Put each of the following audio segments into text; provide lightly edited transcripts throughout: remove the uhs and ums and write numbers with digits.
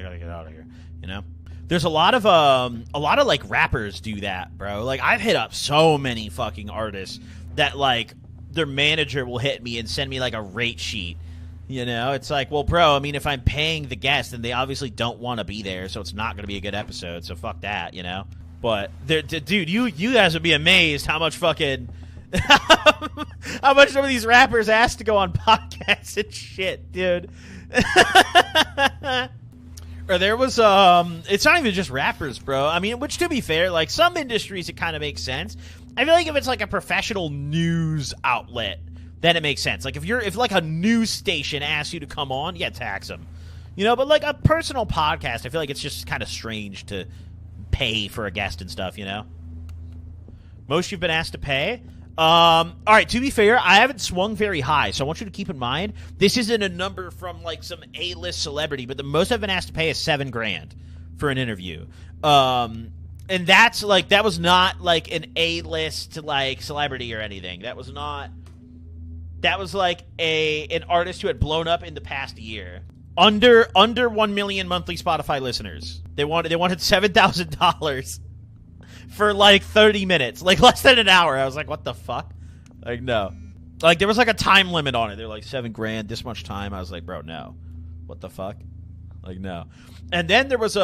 gotta get out of here. You know, there's a lot of like rappers do that, bro. Like I've hit up so many fucking artists that like their manager will hit me and send me like a rate sheet. You know, it's like, well, bro, I mean, if I'm paying the guest, then they obviously don't want to be there, so it's not going to be a good episode, so fuck that, you know? But, dude, you guys would be amazed how much fucking... how much some of these rappers ask to go on podcasts and shit, dude. Or there was, it's not even just rappers, bro. I mean, which, to be fair, like, some industries, it kind of makes sense. I feel like if it's, like, a professional news outlet, then it makes sense. Like, if like a news station asks you to come on, yeah, tax them. You know, but like a personal podcast, I feel like it's just kind of strange to pay for a guest and stuff, you know? Most you've been asked to pay? All right, to be fair, I haven't swung very high, so I want you to keep in mind, this isn't a number from like some A-list celebrity, but the most I've been asked to pay is $7,000 for an interview. And that's like, that was not like an A-list like celebrity or anything. That was like an artist who had blown up in the past year. Under 1 million monthly Spotify listeners. They wanted $7,000 for like 30 minutes, like less than an hour. I was like, what the fuck? Like, no. Like there was like a time limit on it. They're like $7,000, this much time. I was like, bro, no. What the fuck? Like, no. And then there was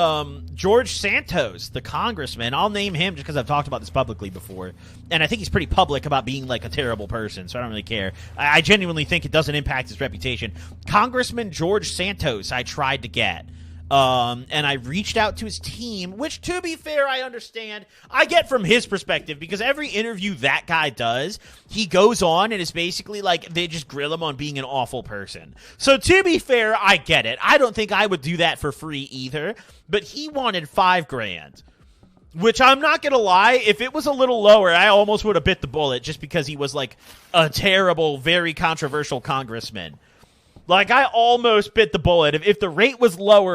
George Santos, the congressman. I'll name him just because I've talked about this publicly before. And I think he's pretty public about being, like, a terrible person, so I don't really care. I genuinely think it doesn't impact his reputation. Congressman George Santos I tried to get. And I reached out to his team, which, to be fair, I understand. I get from his perspective, because every interview that guy does, he goes on and it's basically like they just grill him on being an awful person. So, to be fair, I get it. I don't think I would do that for free either, but he wanted $5,000. Which, I'm not going to lie, if it was a little lower, I almost would have bit the bullet just because he was, like, a terrible, very controversial congressman. Like, I almost bit the bullet. If the rate was lower,